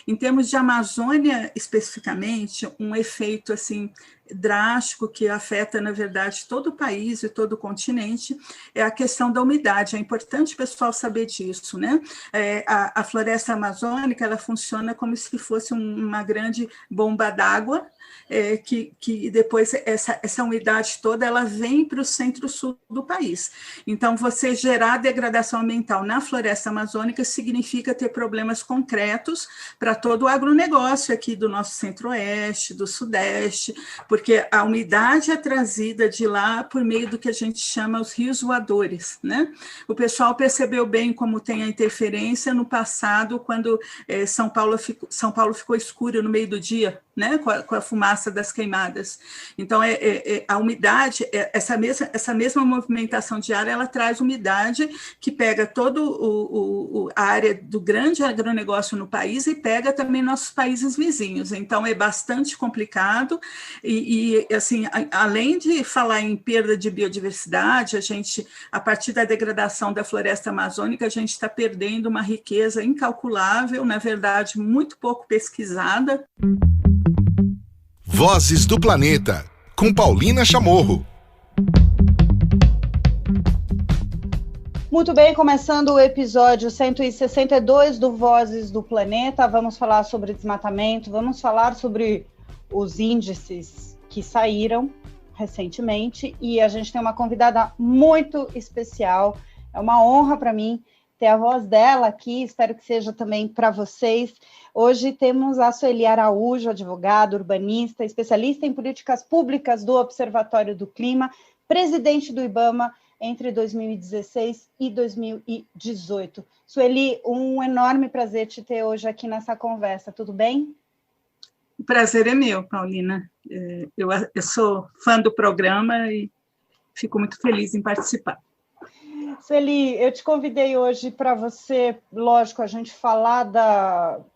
Em termos de Amazônia, especificamente, um efeito assim drástico que afeta, na verdade, todo o país e todo o continente é a questão da umidade. É importante o pessoal saber disso, né? A floresta amazônica, ela funciona como se fosse uma grande bomba d'água, que depois essa umidade toda ela vem para o centro-sul do país. Então, você gerar degradação ambiental na floresta amazônica significa ter problemas concretos para todo o agronegócio aqui do nosso centro-oeste, do sudeste, porque a umidade é trazida de lá por meio do que a gente chama os rios voadores, né? O pessoal percebeu bem como tem a interferência no passado, quando São Paulo ficou escura no meio do dia, né? Com a fumaça das queimadas. Então, a umidade, essa mesma movimentação de ar, ela traz umidade que pega toda a área do grande agronegócio no país e pega também nossos países vizinhos. Então, é bastante complicado e assim, além de falar em perda de biodiversidade, a partir da degradação da floresta amazônica, a gente está perdendo uma riqueza incalculável, na verdade, muito pouco pesquisada. Vozes do Planeta, com Paulina Chamorro. Muito bem, começando o episódio 162 do Vozes do Planeta, vamos falar sobre desmatamento, vamos falar sobre os índices que saíram recentemente, e a gente tem uma convidada muito especial. É uma honra para mim ter a voz dela aqui, espero que seja também para vocês. Hoje temos a Sueli Araújo, advogada, urbanista, especialista em políticas públicas do Observatório do Clima, presidente do IBAMA entre 2016 e 2018. Sueli, um enorme prazer te ter hoje aqui nessa conversa, tudo bem? O prazer é meu, Paulina. Eu sou fã do programa e fico muito feliz em participar. Sueli, eu te convidei hoje para você, lógico, a gente falar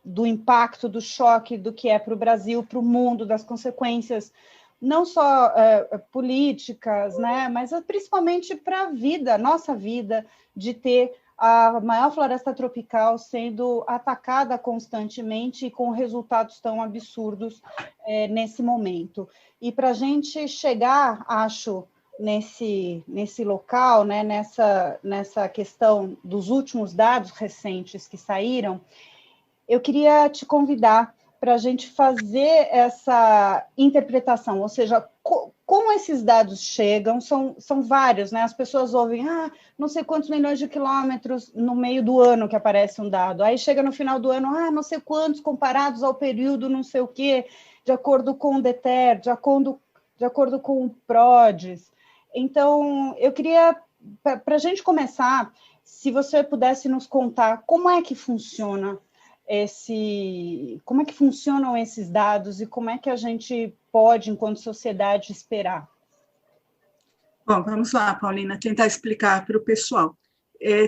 do impacto, do choque do que é para o Brasil, para o mundo, das consequências, não só políticas, né, mas principalmente para a vida, nossa vida, de ter a maior floresta tropical sendo atacada constantemente e com resultados tão absurdos nesse momento. E para a gente chegar, acho, nesse local, né, nessa questão dos últimos dados recentes que saíram, eu queria te convidar para a gente fazer essa interpretação, ou seja, como esses dados chegam, são vários, né? As pessoas ouvem, não sei quantos milhões de quilômetros no meio do ano que aparece um dado, aí chega no final do ano, não sei quantos comparados ao período não sei o quê, de acordo com o DETER, de acordo com o PRODES. Então, eu queria, para a gente começar, se você pudesse nos contar como é que funcionam esses dados e como é que a gente pode, enquanto sociedade, esperar. Bom, vamos lá, Paulina, tentar explicar para o pessoal.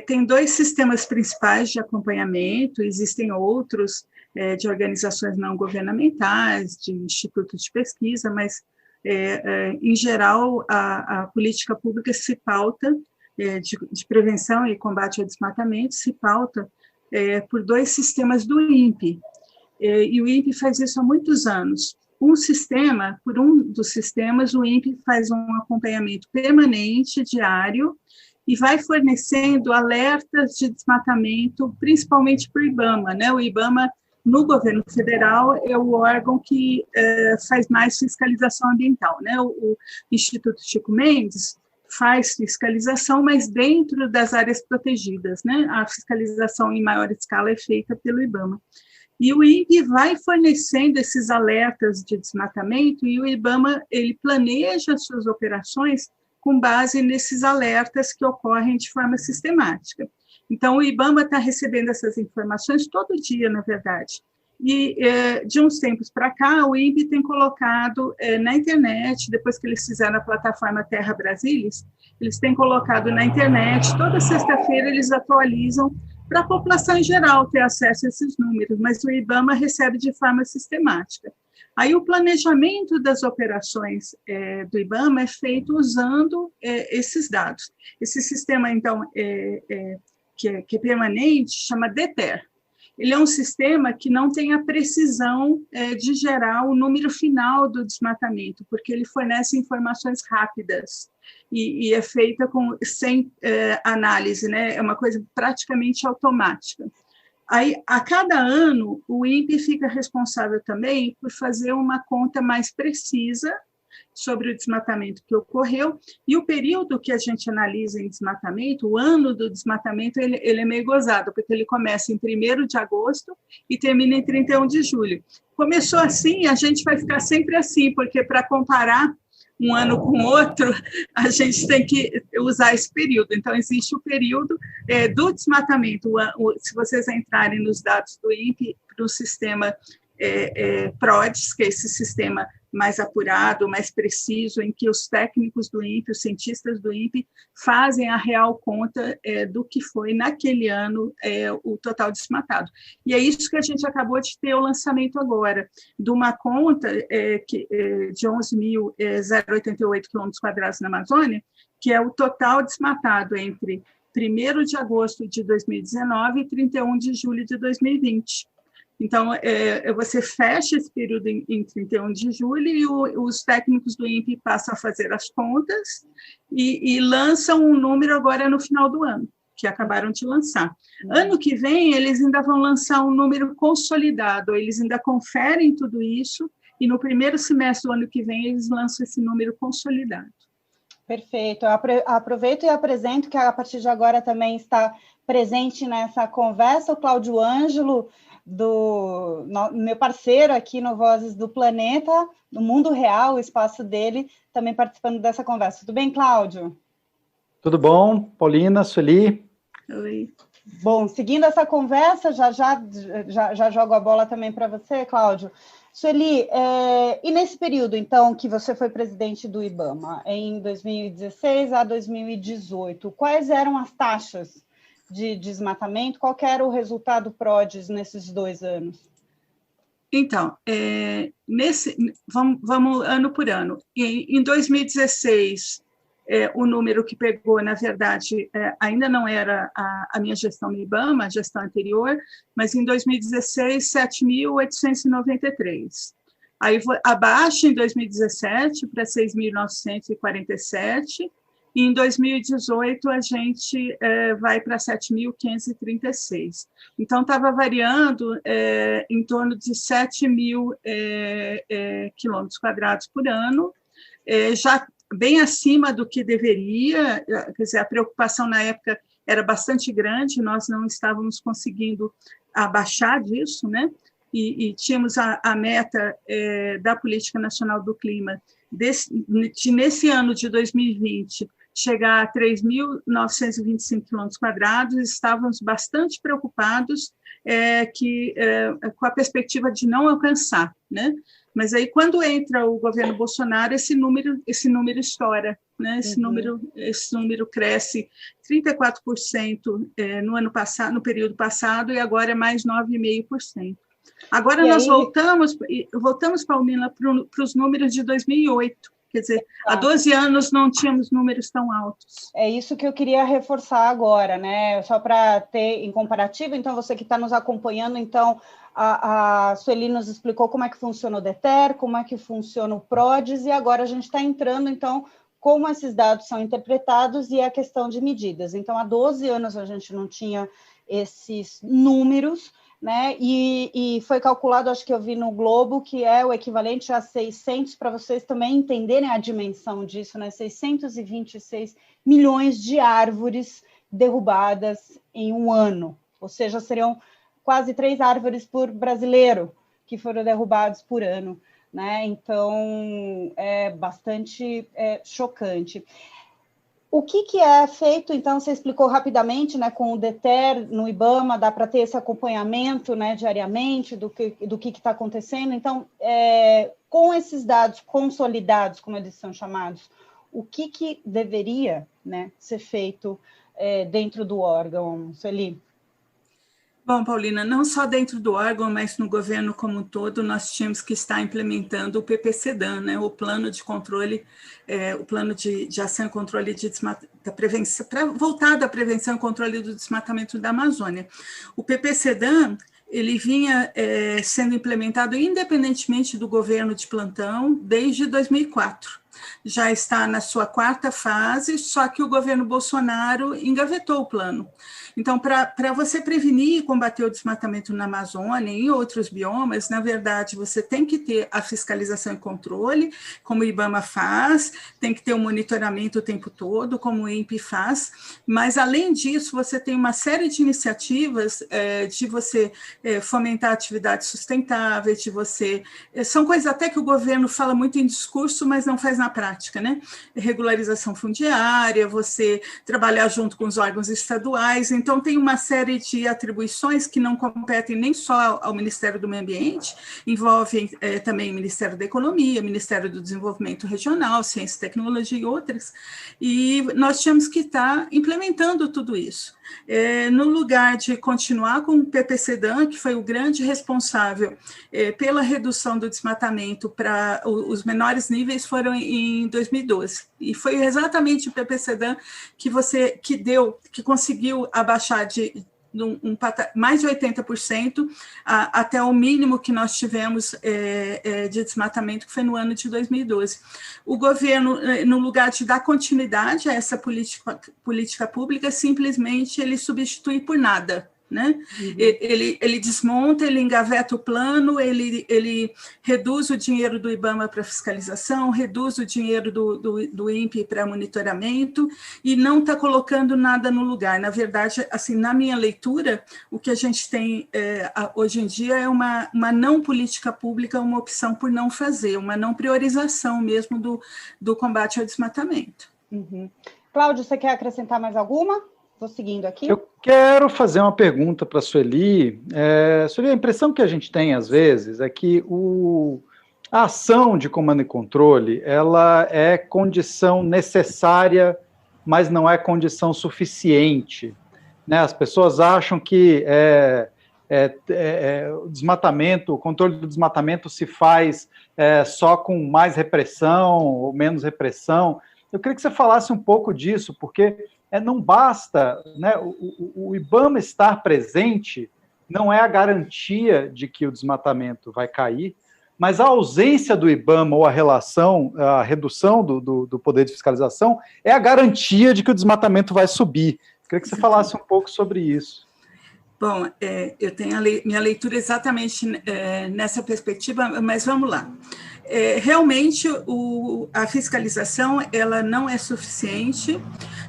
Tem dois sistemas principais de acompanhamento, existem outros de organizações não governamentais, de institutos de pesquisa, mas em geral, a política pública se pauta, de prevenção e combate ao desmatamento, se pauta por dois sistemas do INPE, e o INPE faz isso há muitos anos. Por um dos sistemas, o INPE faz um acompanhamento permanente, diário, e vai fornecendo alertas de desmatamento, principalmente para o IBAMA, né? O IBAMA, no governo federal, é o órgão que faz mais fiscalização ambiental, né? O Instituto Chico Mendes faz fiscalização, mas dentro das áreas protegidas, né? A fiscalização em maior escala é feita pelo IBAMA. E o INPE vai fornecendo esses alertas de desmatamento, e o IBAMA ele planeja suas operações com base nesses alertas que ocorrem de forma sistemática. Então, o IBAMA está recebendo essas informações todo dia, na verdade. E, de uns tempos para cá, o INPE tem colocado na internet, depois que eles fizeram a plataforma Terra Brasilis, eles têm colocado na internet, toda sexta-feira eles atualizam para a população em geral ter acesso a esses números, mas o IBAMA recebe de forma sistemática. Aí o planejamento das operações do IBAMA é feito usando esses dados. Esse sistema, então, que é permanente, chama DETER. ele é um sistema que não tem a precisão de gerar o número final do desmatamento, porque ele fornece informações rápidas e é feita sem análise, né? É uma coisa praticamente automática. Aí, a cada ano, o INPE fica responsável também por fazer uma conta mais precisa sobre o desmatamento que ocorreu, e o período que a gente analisa em desmatamento, o ano do desmatamento, ele é meio gozado, porque ele começa em 1º de agosto e termina em 31 de julho. Começou assim, a gente vai ficar sempre assim, porque para comparar um ano com o outro, a gente tem que usar esse período. Então, existe o período do desmatamento. Se vocês entrarem nos dados do INPE, do sistema PRODES, que é esse sistema mais apurado, mais preciso, em que os técnicos do INPE, os cientistas do INPE, fazem a real conta do que foi, naquele ano, o total desmatado. E é isso que a gente acabou de ter o lançamento agora, de uma conta de 11.088 km² na Amazônia, que é o total desmatado entre 1º de agosto de 2019 e 31 de julho de 2020. Então, você fecha esse período em 31 de julho e os técnicos do INPE passam a fazer as contas e lançam um número agora no final do ano, que acabaram de lançar. Ano que vem, eles ainda vão lançar um número consolidado, eles ainda conferem tudo isso e no 1º semestre do ano que vem eles lançam esse número consolidado. Perfeito. Eu aproveito e apresento que a partir de agora também está presente nessa conversa o Cláudio Ângelo, meu parceiro aqui no Vozes do Planeta, no Mundo Real, o espaço dele, também participando dessa conversa. Tudo bem, Cláudio? Tudo bom, Paulina, Sueli? Oi. Bom, seguindo essa conversa, já jogo a bola também para você, Cláudio. Sueli, e nesse período, então, que você foi presidente do IBAMA, em 2016 a 2018, quais eram as taxas de desmatamento? Qual que era o resultado PRODES nesses 2 anos? Então, vamos ano por ano. Em 2016, o número que pegou, na verdade, ainda não era a minha gestão no IBAMA, a gestão anterior, mas em 2016, 7.893. Aí abaixa em 2017 para 6.947, e em 2018 a gente vai para 7.536. Então, estava variando em torno de 7.000 km² por ano, já bem acima do que deveria, quer dizer, a preocupação na época era bastante grande, nós não estávamos conseguindo abaixar disso, né? E tínhamos a meta da Política Nacional do Clima, nesse ano de 2020, chegar a 3.925 km², estávamos bastante preocupados com a perspectiva de não alcançar, né? Mas aí, quando entra o governo Bolsonaro, esse número estoura, né? Esse número cresce 34% no ano passado, no período passado, e agora é mais 9,5%. Agora nós voltamos, Paulina, para os números de 2008. Quer dizer, há 12 anos não tínhamos números tão altos. É isso que eu queria reforçar agora, né? Só para ter em comparativo, então, você que está nos acompanhando, então, a Sueli nos explicou como é que funciona o DETER, como é que funciona o PRODES, e agora a gente está entrando, então, como esses dados são interpretados e a questão de medidas. Então, há 12 anos a gente não tinha esses números, né? E foi calculado, acho que eu vi no Globo, que é o equivalente a 600, para vocês também entenderem a dimensão disso, né? 626 milhões de árvores derrubadas em um ano, ou seja, seriam quase 3 árvores por brasileiro que foram derrubados por ano, né? Então, é bastante chocante. O que é feito, então, você explicou rapidamente, né, com o DETER no IBAMA, dá para ter esse acompanhamento, né, diariamente do que está acontecendo. Então, com esses dados consolidados, como eles são chamados, o que deveria, né, ser feito dentro do órgão, Sueli? Bom, Paulina, não só dentro do órgão, mas no governo como um todo, nós tínhamos que estar implementando o PPCDAM, né, o plano de controle, o plano de ação e controle da prevenção, voltado à prevenção e controle do desmatamento da Amazônia. O PPCDAM, ele vinha sendo implementado independentemente do governo de plantão desde 2004. Já está na sua 4ª fase, só que o governo Bolsonaro engavetou o plano. Então, para você prevenir e combater o desmatamento na Amazônia e em outros biomas, na verdade, você tem que ter a fiscalização e controle, como o IBAMA faz, tem que ter o monitoramento o tempo todo, como o INPE faz, mas, além disso, você tem uma série de iniciativas de você fomentar atividade sustentável, de você... São coisas até que o governo fala muito em discurso, mas não faz na prática, né? Regularização fundiária, você trabalhar junto com os órgãos estaduais. Então, tem uma série de atribuições que não competem nem só ao Ministério do Meio Ambiente, envolvem também o Ministério da Economia, Ministério do Desenvolvimento Regional, Ciência e Tecnologia e outras, e nós tínhamos que estar implementando tudo isso. No lugar de continuar com o PPCDAN, que foi o grande responsável pela redução do desmatamento para os menores níveis, foram em 2012. E foi exatamente o PPCDAN que conseguiu abaixar de mais de 80% até o mínimo que nós tivemos de desmatamento, que foi no ano de 2012. O governo, no lugar de dar continuidade a essa política pública, simplesmente ele substitui por nada. Né? Uhum. Ele desmonta, ele engaveta o plano, ele reduz o dinheiro do IBAMA para fiscalização, reduz o dinheiro do INPE para monitoramento e não está colocando nada no lugar. Na verdade, assim, na minha leitura, o que a gente tem hoje em dia é uma não política pública, uma opção por não fazer, uma não priorização mesmo do combate ao desmatamento. Uhum. Cláudio, você quer acrescentar mais alguma? Estou seguindo aqui. Eu quero fazer uma pergunta para a Sueli. Sueli, a impressão que a gente tem, às vezes, é que a ação de comando e controle ela é condição necessária, mas não é condição suficiente. Né? As pessoas acham que o desmatamento, o controle do desmatamento se faz só com mais repressão ou menos repressão. Eu queria que você falasse um pouco disso, porque não basta, né, o IBAMA estar presente não é a garantia de que o desmatamento vai cair, mas a ausência do IBAMA ou a redução do poder de fiscalização é a garantia de que o desmatamento vai subir. Eu queria que você falasse um pouco sobre isso. Bom, eu tenho minha leitura exatamente nessa perspectiva, mas vamos lá. Realmente, a fiscalização ela não é suficiente.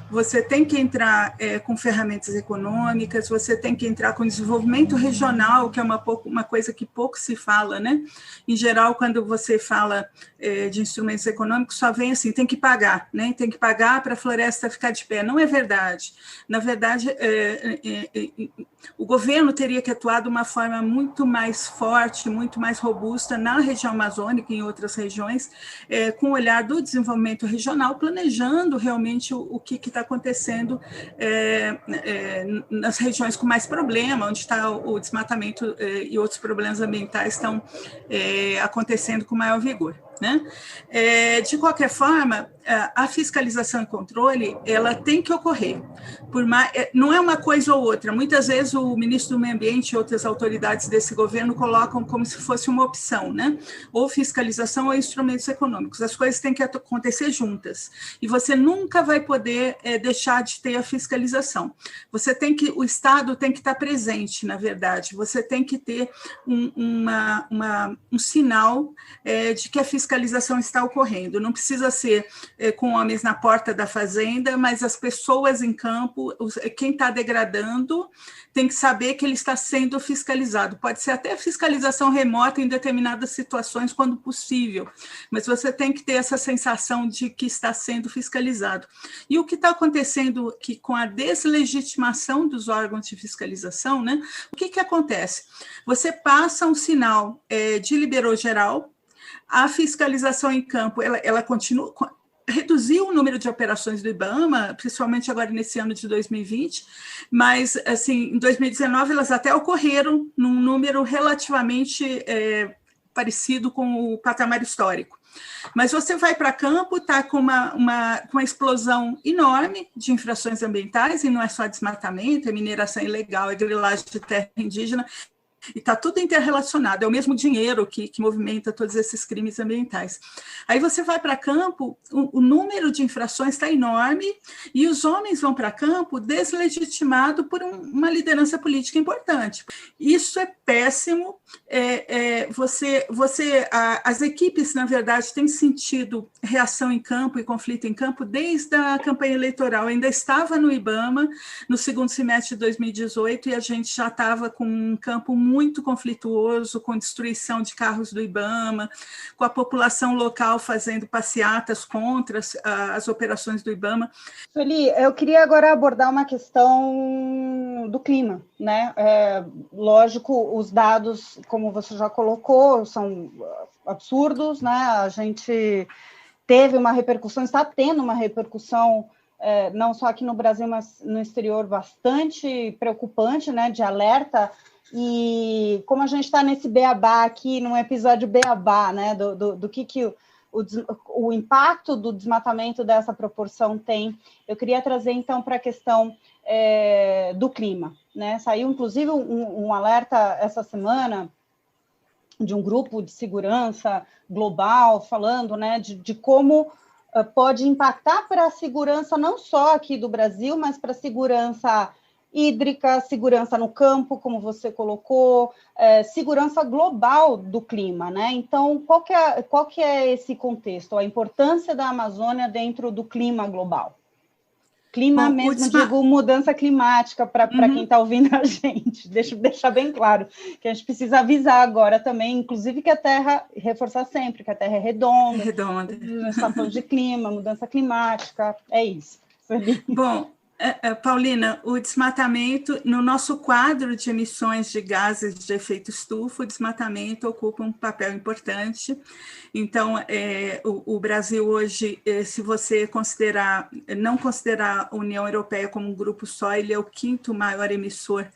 Você tem que entrar com ferramentas econômicas, você tem que entrar com desenvolvimento regional, que é uma coisa que pouco se fala, né? Em geral, quando você fala de instrumentos econômicos, só vem assim, tem que pagar, né? Tem que pagar para a floresta ficar de pé. Não é verdade. Na verdade, o governo teria que atuar de uma forma muito mais forte, muito mais robusta na região amazônica e em outras regiões, com o olhar do desenvolvimento regional, planejando realmente o que está acontecendo nas regiões com mais problema, onde está o desmatamento e outros problemas ambientais estão acontecendo com maior vigor. Né? De qualquer forma, a fiscalização e controle ela tem que ocorrer. Não é uma coisa ou outra. Muitas vezes o ministro do Meio Ambiente e outras autoridades desse governo colocam como se fosse uma opção, né? Ou fiscalização ou instrumentos econômicos. As coisas têm que acontecer juntas. E você nunca vai poder deixar de ter a fiscalização. O Estado tem que estar presente, na verdade. Você tem que ter um sinal de que a fiscalização está ocorrendo. Não precisa ser com homens na porta da fazenda, mas as pessoas em campo, quem está degradando, tem que saber que ele está sendo fiscalizado. Pode ser até fiscalização remota em determinadas situações, quando possível, mas você tem que ter essa sensação de que está sendo fiscalizado. E o que está acontecendo aqui com a deslegitimação dos órgãos de fiscalização, né? O que acontece? Você passa um sinal de liberou geral, a fiscalização em campo, ela continua, reduziu o número de operações do IBAMA, principalmente agora nesse ano de 2020, mas, assim, em 2019 elas até ocorreram num número relativamente parecido com o patamar histórico. Mas você vai para campo, está com uma explosão enorme de infrações ambientais, e não é só desmatamento, é mineração ilegal, é grilagem de terra indígena, E está tudo interrelacionado, é o mesmo dinheiro que movimenta todos esses crimes ambientais. Aí você vai para campo, o número de infrações está enorme, e os homens vão para campo deslegitimado por uma liderança política importante. Isso é péssimo. As equipes, na verdade, têm sentido reação em campo e conflito em campo desde a campanha eleitoral. Eu ainda estava no IBAMA, no segundo semestre de 2018, e a gente já estava com um campo muito conflituoso, com destruição de carros do IBAMA, com a população local fazendo passeatas contra as operações do IBAMA. Sueli, eu queria agora abordar uma questão do clima, né? Lógico, os dados, como você já colocou, são absurdos, né? A gente teve uma repercussão, está tendo uma repercussão, não só aqui no Brasil, mas no exterior, bastante preocupante, né? De alerta. E como a gente está nesse beabá aqui, num episódio beabá, né? Do que o impacto do desmatamento dessa proporção tem, eu queria trazer, então, para a questão do clima, né? Saiu, inclusive, um alerta essa semana de um grupo de segurança global falando, né, de como pode impactar para a segurança não só aqui do Brasil, mas para a segurança hídrica, segurança no campo, como você colocou, segurança global do clima, né? Então, qual que é esse contexto? A importância da Amazônia dentro do clima global? Clima mesmo, digo, mudança climática, para quem está ouvindo a gente. Deixa eu deixar bem claro, que a gente precisa avisar agora também, inclusive que a Terra, reforçar sempre, que a Terra é redonda. Redonda. A gente está falando de clima, mudança climática, é isso. Bom, Paulina, o desmatamento, no nosso quadro de emissões de gases de efeito estufa, o desmatamento ocupa um papel importante. Então, o Brasil hoje, se você não considerar a União Europeia como um grupo só, ele é o 5º maior emissor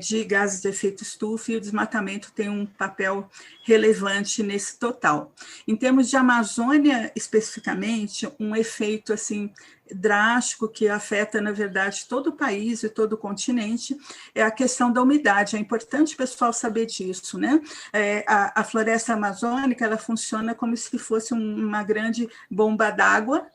de gases de efeito estufa, e o desmatamento tem um papel relevante nesse total. Em termos de Amazônia, especificamente, um efeito assim drástico que afeta, na verdade, todo o país e todo o continente é a questão da umidade. É importante o pessoal saber disso, né? A floresta amazônica, ela funciona como se fosse uma grande bomba d'água,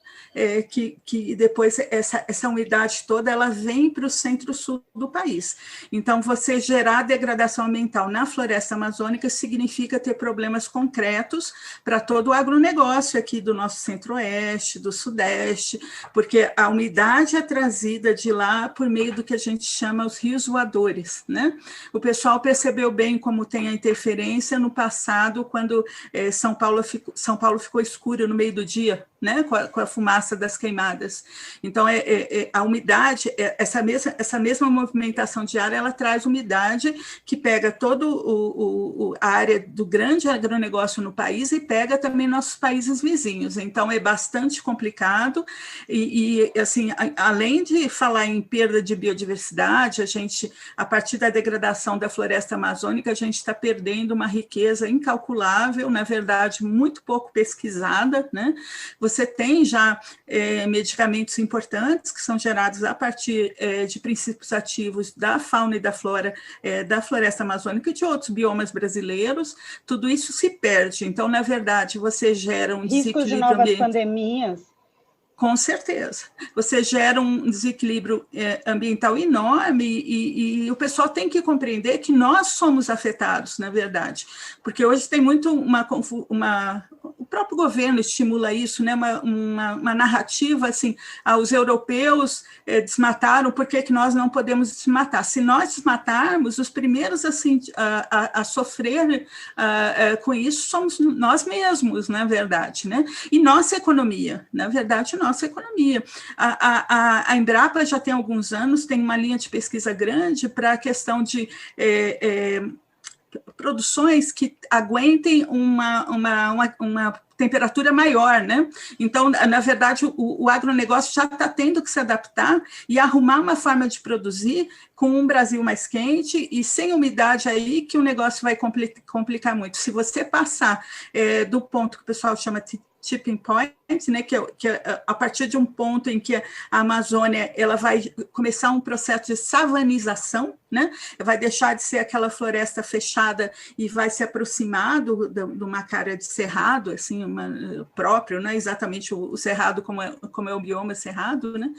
que depois essa umidade toda ela vem para o centro-sul do país. Então, você gerar degradação ambiental na floresta amazônica significa ter problemas concretos para todo o agronegócio aqui do nosso centro-oeste, do sudeste, porque a umidade é trazida de lá por meio do que a gente chama os rios voadores, né? O pessoal percebeu bem como tem a interferência no passado, quando São Paulo ficou escuro no meio do dia, né? Com a fumaça das queimadas. Então, a umidade, essa mesma movimentação de ar, ela traz umidade que pega toda a área do grande agronegócio no país e pega também nossos países vizinhos. Então, é bastante complicado e assim, além de falar em perda de biodiversidade, a partir da degradação da floresta amazônica, a gente está perdendo uma riqueza incalculável, na verdade, muito pouco pesquisada, né? Você tem já medicamentos importantes que são gerados a partir de princípios ativos da fauna e da flora da floresta amazônica e de outros biomas brasileiros, tudo isso se perde. Então, na verdade, você gera um risco de novas pandemias. Com certeza. Você gera um desequilíbrio ambiental enorme e o pessoal tem que compreender que nós somos afetados, na verdade, porque hoje tem muito o próprio governo estimula isso, né? uma narrativa assim, os europeus desmataram, por que nós não podemos desmatar? Se nós desmatarmos, os primeiros assim, a sofrer com isso somos nós mesmos, na verdade, né? E nossa economia, na verdade, nossa economia. A Embrapa já tem alguns anos, tem uma linha de pesquisa grande para a questão de produções que aguentem uma temperatura maior, né? Então, na verdade, o agronegócio já está tendo que se adaptar e arrumar uma forma de produzir com um Brasil mais quente e sem umidade aí que o negócio vai complicar muito. Se você passar do ponto que o pessoal chama de tipping point, né, que é a partir de um ponto em que a Amazônia ela vai começar um processo de savanização, né? Vai deixar de ser aquela floresta fechada e vai se aproximar de uma cara de cerrado, assim, próprio, né? Exatamente o cerrado, como é o bioma cerrado, né?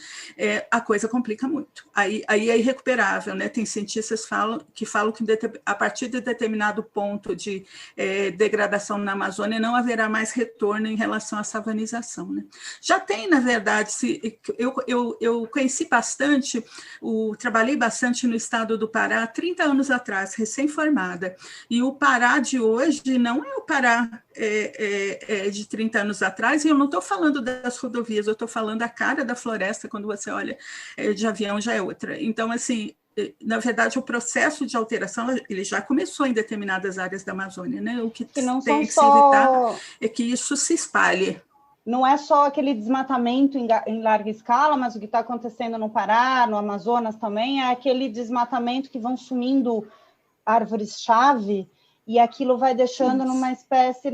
A coisa complica muito. Aí é irrecuperável, né? Tem cientistas que falam que a partir de determinado ponto de degradação na Amazônia não haverá mais retorno em relação à savanização, né? Já tem, na verdade, eu conheci bastante, trabalhei bastante no estado do Pará 30 anos atrás, recém-formada, e o Pará de hoje não é o Pará de 30 anos atrás, e eu não estou falando das rodovias, eu estou falando da cara da floresta, quando você olha de avião já é outra. Então, assim, na verdade, o processo de alteração ele já começou em determinadas áreas da Amazônia, né? O que tem que se evitar é que isso se espalhe. Não é só aquele desmatamento em larga escala, mas o que está acontecendo no Pará, no Amazonas também, é aquele desmatamento que vão sumindo árvores-chave e aquilo vai deixando numa espécie,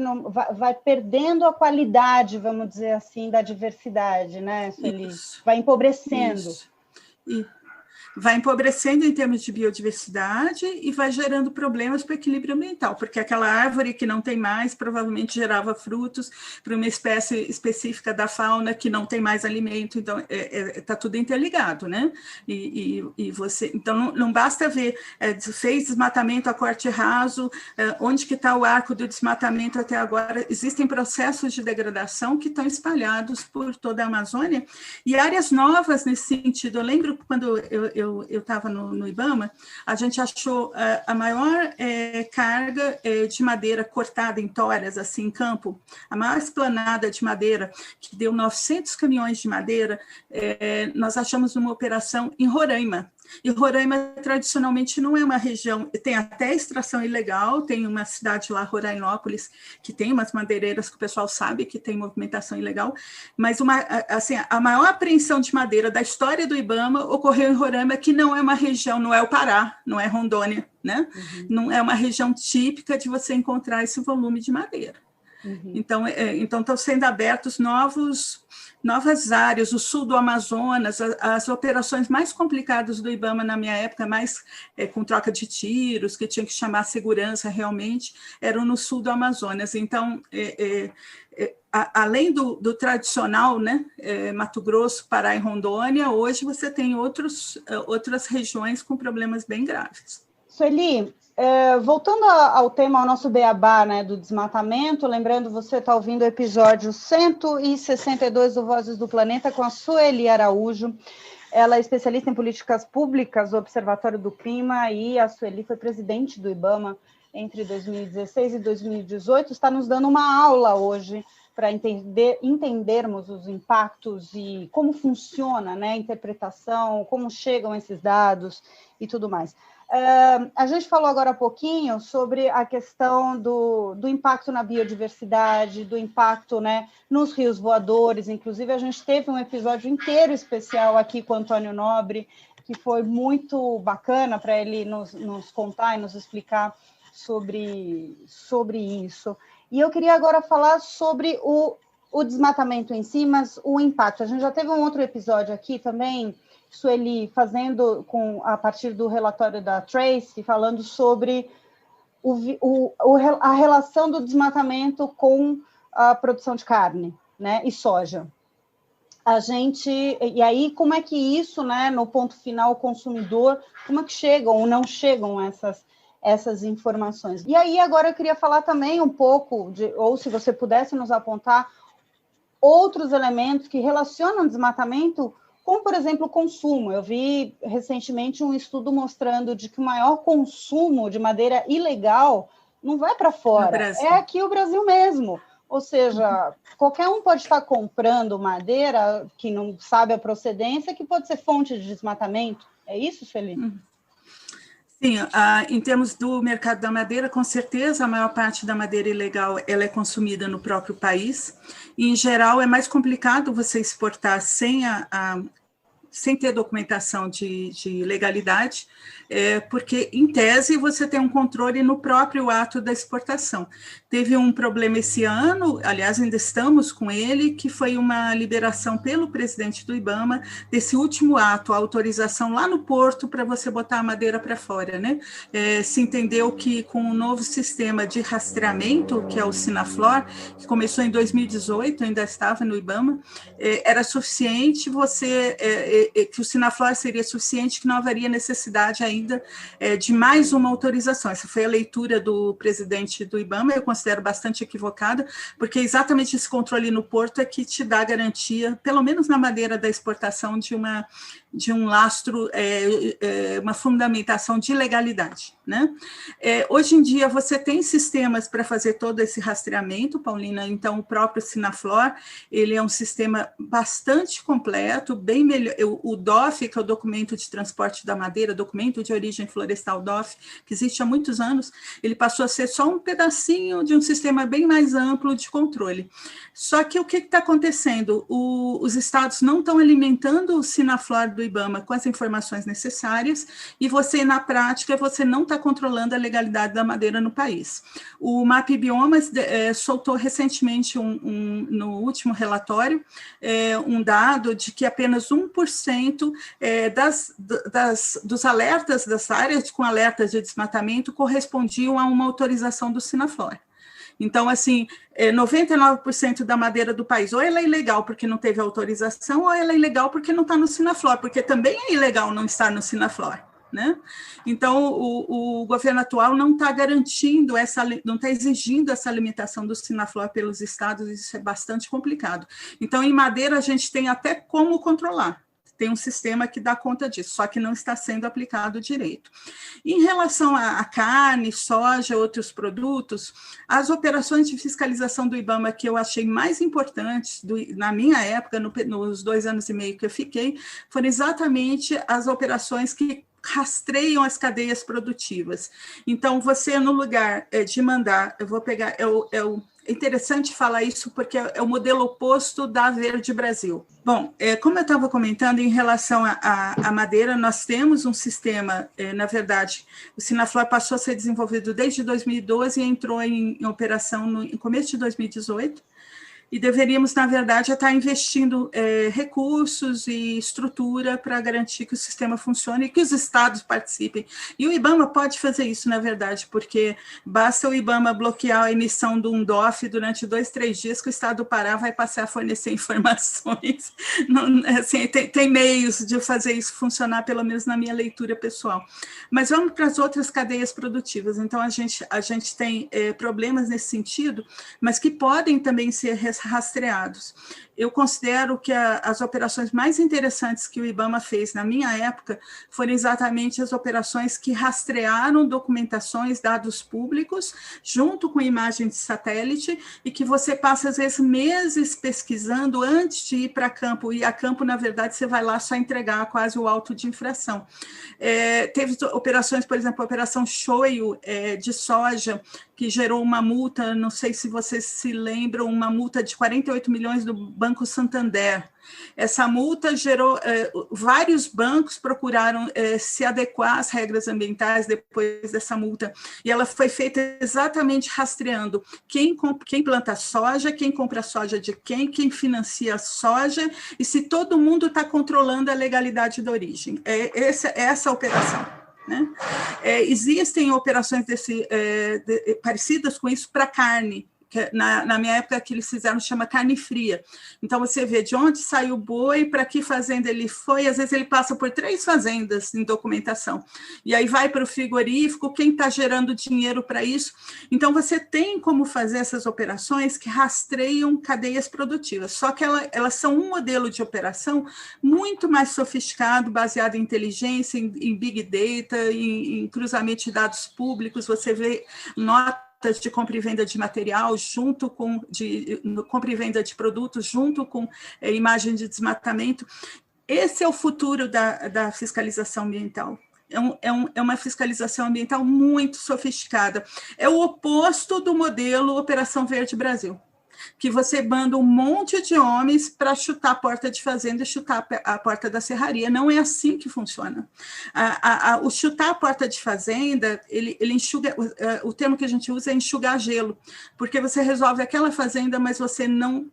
vai perdendo a qualidade, vamos dizer assim, da diversidade, né, Sueli? Vai empobrecendo. Isso. Vai empobrecendo em termos de biodiversidade e vai gerando problemas para o equilíbrio ambiental, porque aquela árvore que não tem mais provavelmente gerava frutos para uma espécie específica da fauna que não tem mais alimento, então está tudo interligado, né? E você, então não basta ver, fez desmatamento a corte raso, onde que está o arco do desmatamento até agora, existem processos de degradação que estão espalhados por toda a Amazônia e áreas novas nesse sentido. Eu lembro quando eu estava no IBAMA, a gente achou a maior carga de madeira cortada em toras, assim, em campo, a maior esplanada de madeira, que deu 900 caminhões de madeira, nós achamos numa operação em Roraima. E Roraima, tradicionalmente, não é uma região, tem até extração ilegal, tem uma cidade lá, Rorainópolis, que tem umas madeireiras que o pessoal sabe que tem movimentação ilegal, mas assim, a maior apreensão de madeira da história do IBAMA ocorreu em Roraima, que não é uma região, não é o Pará, não é Rondônia, né? Uhum. Não é uma região típica de você encontrar esse volume de madeira. Uhum. Então, estão sendo abertos novas áreas, o sul do Amazonas, as operações mais complicadas do IBAMA na minha época, mais com troca de tiros, que tinha que chamar segurança realmente, eram no sul do Amazonas. Então, além do tradicional, né, Mato Grosso, Pará e Rondônia, hoje você tem outras regiões com problemas bem graves. Sueli, voltando ao tema, ao nosso beabá, né, do desmatamento, lembrando, você está ouvindo o episódio 162 do Vozes do Planeta com a Sueli Araújo. Ela é especialista em políticas públicas do Observatório do Clima e a Sueli foi presidente do IBAMA entre 2016 e 2018. Está nos dando uma aula hoje para entendermos os impactos e como funciona, né, a interpretação, como chegam esses dados e tudo mais. A gente falou agora há pouquinho sobre a questão do impacto na biodiversidade, do impacto, né, nos rios voadores. Inclusive, a gente teve um episódio inteiro especial aqui com o Antônio Nobre, que foi muito bacana para ele nos contar e nos explicar sobre isso. E eu queria agora falar sobre o desmatamento em si, mas o impacto. A gente já teve um outro episódio aqui também, Sueli, fazendo a partir do relatório da Tracy, falando sobre a relação do desmatamento com a produção de carne, né, e soja. E aí, como é que isso, né, no ponto final, o consumidor, como é que chegam ou não chegam essas informações? E aí, agora eu queria falar também um pouco, ou se você pudesse nos apontar outros elementos que relacionam o desmatamento como, por exemplo, o consumo. Eu vi recentemente um estudo mostrando de que o maior consumo de madeira ilegal não vai para fora, é aqui o Brasil mesmo. Ou seja, qualquer um pode estar comprando madeira que não sabe a procedência, que pode ser fonte de desmatamento. É isso, Sueli? Sim, em termos do mercado da madeira, com certeza a maior parte da madeira ilegal ela é consumida no próprio país. E, em geral, é mais complicado você exportar sem sem ter documentação de legalidade, porque, em tese, você tem um controle no próprio ato da exportação. Teve um problema esse ano, aliás, ainda estamos com ele, que foi uma liberação pelo presidente do IBAMA desse último ato, a autorização lá no porto para você botar a madeira para fora, né? Se entendeu que com o novo sistema de rastreamento, que é o Sinaflor, que começou em 2018, ainda estava no IBAMA, era suficiente que o Sinaflor seria suficiente, que não haveria necessidade ainda de mais uma autorização. Essa foi a leitura do presidente do IBAMA, eu considero bastante equivocada, porque exatamente esse controle no porto é que te dá garantia, pelo menos na madeira da exportação, de um lastro, uma fundamentação de legalidade, né? Hoje em dia você tem sistemas para fazer todo esse rastreamento, Paulina, então o próprio Sinaflor, ele é um sistema bastante completo, bem melhor. O DOF, que é o documento de transporte da madeira, documento de origem florestal DOF, que existe há muitos anos, ele passou a ser só um pedacinho de um sistema bem mais amplo de controle. Só que o que está acontecendo? Os estados não estão alimentando o Sinaflor do IBAMA com as informações necessárias e você, na prática, você não está controlando a legalidade da madeira no país. O MAP Biomas soltou recentemente, no último relatório, um dado de que apenas 1% dos alertas das áreas com alertas de desmatamento correspondiam a uma autorização do Sinaflor. Então, assim, 99% da madeira do país, ou ela é ilegal porque não teve autorização, ou ela é ilegal porque não está no Sinaflor, porque também é ilegal não estar no Sinaflor, né? Então, o governo atual não está garantindo, não está exigindo essa limitação do Sinaflor pelos estados, isso é bastante complicado. Então, em madeira, a gente tem até como controlar. Tem um sistema que dá conta disso, só que não está sendo aplicado direito. Em relação a carne, soja, outros produtos, as operações de fiscalização do IBAMA que eu achei mais importantes, na minha época, nos 2 anos e meio que eu fiquei, foram exatamente as operações que rastreiam as cadeias produtivas. Então, você, no lugar de mandar, eu vou pegar, é interessante falar isso porque é o modelo oposto da Verde Brasil. Bom, como eu estava comentando, em relação à madeira, nós temos um sistema, na verdade, o Sinaflor passou a ser desenvolvido desde 2012 e entrou em operação no começo de 2018, e deveríamos, na verdade, estar investindo recursos e estrutura para garantir que o sistema funcione e que os estados participem. E o IBAMA pode fazer isso, na verdade, porque basta o IBAMA bloquear a emissão de um DOF durante 2, 3 dias que o estado do Pará vai passar a fornecer informações. Não, assim, tem meios de fazer isso funcionar, pelo menos na minha leitura pessoal. Mas vamos para as outras cadeias produtivas. Então, a gente tem problemas nesse sentido, mas que podem também ser rastreados. Eu considero que as operações mais interessantes que o IBAMA fez na minha época foram exatamente as operações que rastrearam documentações, dados públicos, junto com imagem de satélite, e que você passa, às vezes, meses pesquisando antes de ir para campo, e a campo, na verdade, você vai lá só entregar quase o auto de infração. Teve operações, por exemplo, a Operação Shoyu de soja, que gerou uma multa, não sei se vocês se lembram, uma multa de 48 milhões do Banco Santander. Essa multa gerou, vários bancos procuraram se adequar às regras ambientais depois dessa multa, e ela foi feita exatamente rastreando quem planta soja, quem compra soja de quem financia a soja, e se todo mundo está controlando a legalidade da origem. Essa operação. Né? Existem operações parecidas com isso para carne, que na minha época que eles fizeram chama carne fria. Então você vê de onde saiu o boi, para que fazenda ele foi, às vezes ele passa por 3 fazendas em documentação, e aí vai para o frigorífico, quem está gerando dinheiro para isso. Então você tem como fazer essas operações que rastreiam cadeias produtivas, só que elas são um modelo de operação muito mais sofisticado, baseado em inteligência, em big data, em cruzamento de dados públicos. Você vê notas de compra e venda de material, junto com compra e venda de produtos, junto com imagem de desmatamento. Esse é o futuro da fiscalização ambiental. É uma fiscalização ambiental muito sofisticada. É o oposto do modelo Operação Verde Brasil. que você manda um monte de homens para chutar a porta de fazenda e chutar a porta da serraria. Não é assim que funciona. O chutar a porta de fazenda, ele enxuga, o termo que a gente usa é enxugar gelo, porque você resolve aquela fazenda, mas você não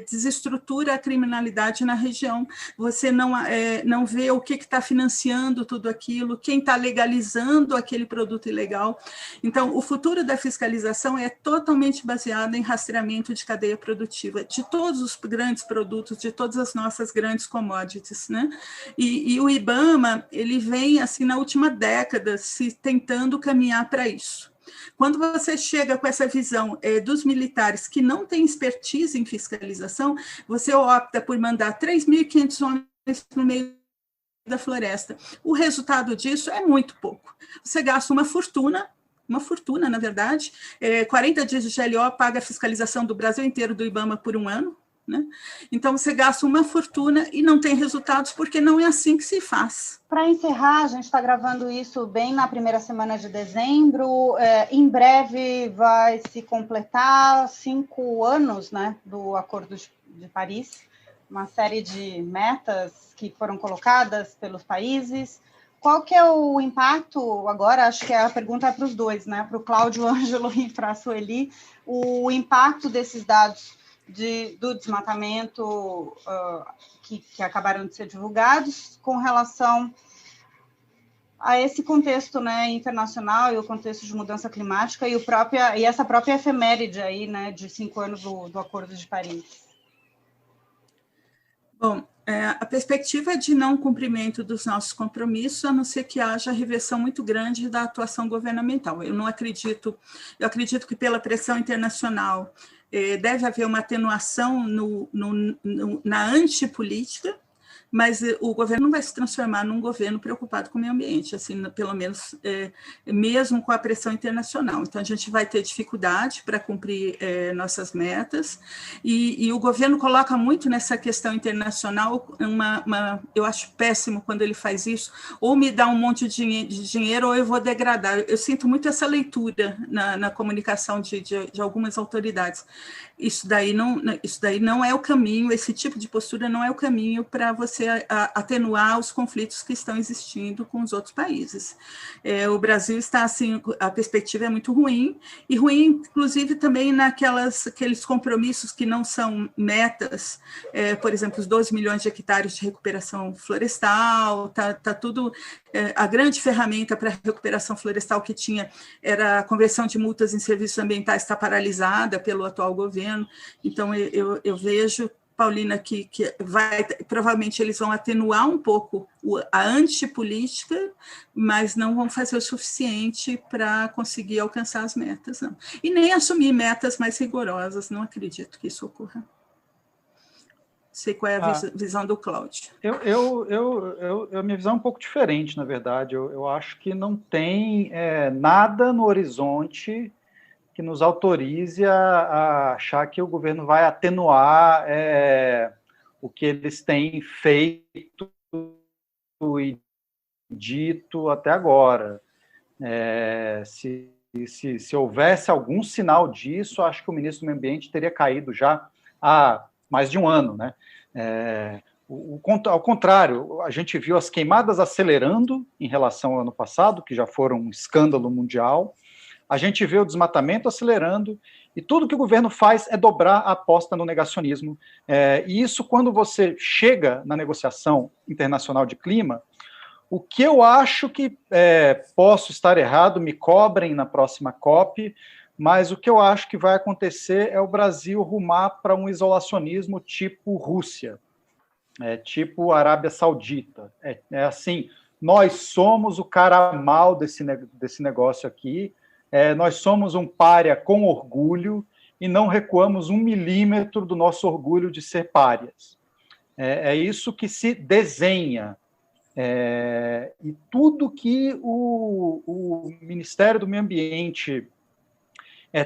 desestrutura a criminalidade na região, você não vê o que está financiando tudo aquilo, quem está legalizando aquele produto ilegal. Então, o futuro da fiscalização é totalmente baseado em rastreamento de cadeia produtiva, de todos os grandes produtos, de todas as nossas grandes commodities, né? E o IBAMA, ele vem, assim, na última década, se tentando caminhar para isso. Quando você chega com essa visão dos militares que não têm expertise em fiscalização, você opta por mandar 3.500 homens no meio da floresta. O resultado disso é muito pouco. Você gasta uma fortuna, na verdade, 40 dias de GLO paga a fiscalização do Brasil inteiro do IBAMA por um ano, né? Então, você gasta uma fortuna e não tem resultados, porque não é assim que se faz. Para encerrar, a gente está gravando isso bem na primeira semana de dezembro. Em breve vai se completar 5 anos, né, do Acordo de Paris, uma série de metas que foram colocadas pelos países. Qual que é o impacto, agora, acho que a pergunta é para os dois, né, para o Cláudio Ângelo e para a Sueli, o impacto desses dados do desmatamento que acabaram de ser divulgados com relação a esse contexto, né, internacional e o contexto de mudança climática e essa própria efeméride aí, né, de 5 anos do Acordo de Paris. Bom, a perspectiva de não cumprimento dos nossos compromissos, a não ser que haja reversão muito grande da atuação governamental. Eu acredito que pela pressão internacional deve haver uma atenuação na antipolítica, mas o governo não vai se transformar num governo preocupado com o meio ambiente, assim, pelo menos mesmo com a pressão internacional. Então, a gente vai ter dificuldade para cumprir nossas metas, e o governo coloca muito nessa questão internacional, eu acho péssimo quando ele faz isso, ou me dá um monte de dinheiro ou eu vou degradar. Eu sinto muito essa leitura na comunicação de algumas autoridades. Isso daí não é o caminho, esse tipo de postura não é o caminho para você atenuar os conflitos que estão existindo com os outros países. O Brasil está assim, a perspectiva é muito ruim, e ruim, inclusive, também aqueles compromissos que não são metas, por exemplo, os 12 milhões de hectares de recuperação florestal, tá tudo, a grande ferramenta para a recuperação florestal que tinha era a conversão de multas em serviços ambientais, está paralisada pelo atual governo. Então, eu vejo, Paulina, que provavelmente eles vão atenuar um pouco a antipolítica, mas não vão fazer o suficiente para conseguir alcançar as metas, não. E nem assumir metas mais rigorosas, não acredito que isso ocorra. Sei qual é a visão do Cláudio. A minha visão é um pouco diferente, na verdade. Eu acho que não tem nada no horizonte que nos autorize a achar que o governo vai atenuar o que eles têm feito e dito até agora. Se houvesse algum sinal disso, acho que o ministro do Meio Ambiente teria caído já há mais de um ano, né? Ao contrário, a gente viu as queimadas acelerando em relação ao ano passado, que já foram um escândalo mundial. A gente vê o desmatamento acelerando, e tudo que o governo faz é dobrar a aposta no negacionismo. E isso, quando você chega na negociação internacional de clima, o que eu acho que posso estar errado, me cobrem na próxima COP, mas o que eu acho que vai acontecer é o Brasil rumar para um isolacionismo tipo Rússia, tipo Arábia Saudita. Assim, nós somos o cara mal desse negócio aqui, nós somos um pária com orgulho e não recuamos 1 milímetro do nosso orgulho de ser párias. É isso que se desenha. E tudo que o Ministério do Meio Ambiente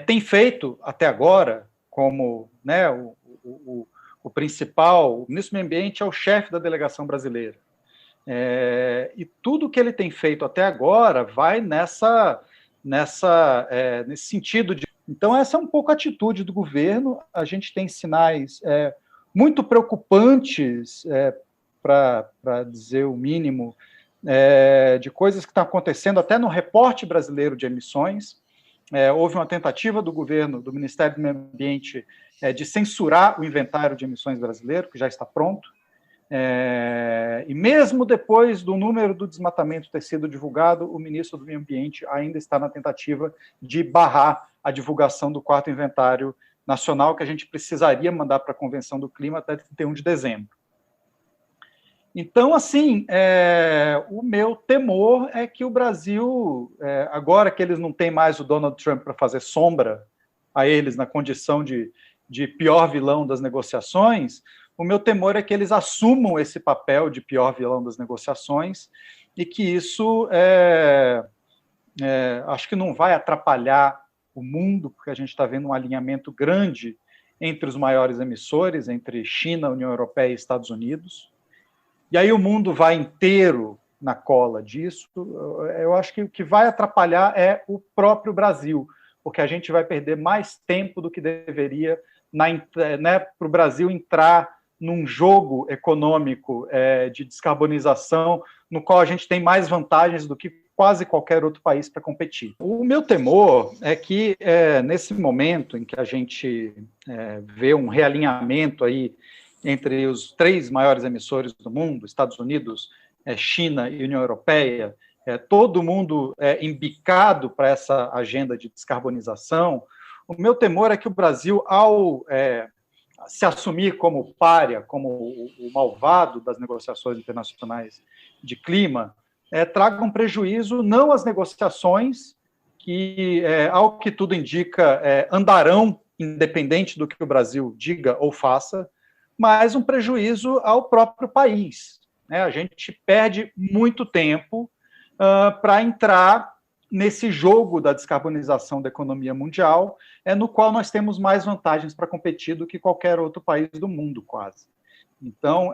tem feito até agora, como, né, o principal, o ministro do Meio Ambiente é o chefe da delegação brasileira. E tudo que ele tem feito até agora vai nesse sentido de Então, essa é um pouco a atitude do governo. A gente tem sinais muito preocupantes, para dizer o mínimo, de coisas que estão acontecendo até no reporte brasileiro de emissões. Houve uma tentativa do governo, do Ministério do Meio Ambiente, de censurar o inventário de emissões brasileiro, que já está pronto. E mesmo depois do número do desmatamento ter sido divulgado, o ministro do Meio Ambiente ainda está na tentativa de barrar a divulgação do 4º inventário nacional, que a gente precisaria mandar para a Convenção do Clima até 31 de dezembro. Então, assim, o meu temor é que o Brasil, agora que eles não têm mais o Donald Trump para fazer sombra a eles na condição de pior vilão das negociações, o meu temor é que eles assumam esse papel de pior vilão das negociações e que isso, acho que não vai atrapalhar o mundo, porque a gente está vendo um alinhamento grande entre os maiores emissores, entre China, União Europeia e Estados Unidos. E aí o mundo vai inteiro na cola disso. Eu acho que o que vai atrapalhar é o próprio Brasil, porque a gente vai perder mais tempo do que deveria para o Brasil entrar num jogo econômico de descarbonização, no qual a gente tem mais vantagens do que quase qualquer outro país para competir. O meu temor é que, nesse momento em que a gente vê um realinhamento aí entre os 3 maiores emissores do mundo, Estados Unidos, China e União Europeia, todo mundo embicado para essa agenda de descarbonização, o meu temor é que o Brasil, ao se assumir como pária, como o malvado das negociações internacionais de clima, traga um prejuízo não às negociações, que, ao que tudo indica, andarão independente do que o Brasil diga ou faça, mas um prejuízo ao próprio país. A gente perde muito tempo para entrar nesse jogo da descarbonização da economia mundial, no qual nós temos mais vantagens para competir do que qualquer outro país do mundo, quase. Então,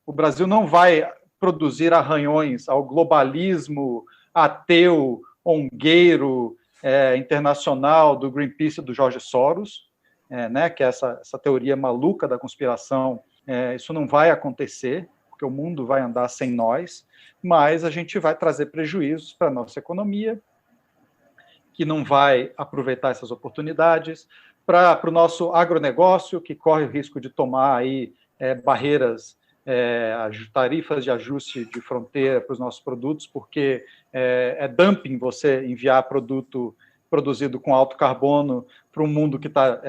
o Brasil não vai produzir arranhões ao globalismo ateu, ongueiro, internacional do Greenpeace e do Jorge Soros, que é essa teoria maluca da conspiração. Isso não vai acontecer, porque o mundo vai andar sem nós, mas a gente vai trazer prejuízos para a nossa economia, que não vai aproveitar essas oportunidades, para o nosso agronegócio, que corre o risco de tomar aí barreiras, tarifas de ajuste de fronteira para os nossos produtos, porque é dumping você enviar produto produzido com alto carbono para um mundo que está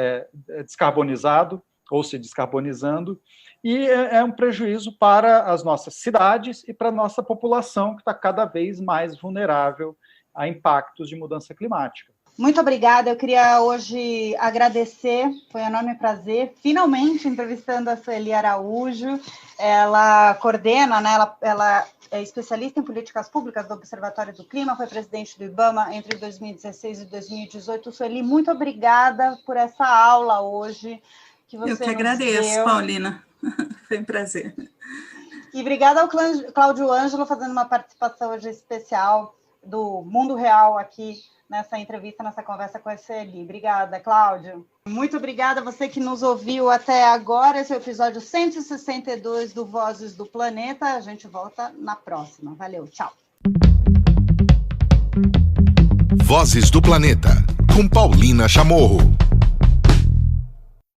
descarbonizado, ou se descarbonizando, e é um prejuízo para as nossas cidades e para a nossa população, que está cada vez mais vulnerável a impactos de mudança climática. Muito obrigada, eu queria hoje agradecer, foi um enorme prazer, finalmente entrevistando a Sueli Araújo. Ela coordena, ela é especialista em políticas públicas do Observatório do Clima, foi presidente do IBAMA entre 2016 e 2018. Sueli, muito obrigada por essa aula hoje que você nos deu. Eu que agradeço, Paulina, foi um prazer. E obrigada ao Cláudio Ângelo, fazendo uma participação hoje especial do Mundo Real aqui nessa entrevista, nessa conversa com a Sueli. Obrigada, Cláudio. Muito obrigada a você que nos ouviu até agora. Esse é o episódio 162 do Vozes do Planeta. A gente volta na próxima. Valeu, tchau. Vozes do Planeta, com Paulina Chamorro.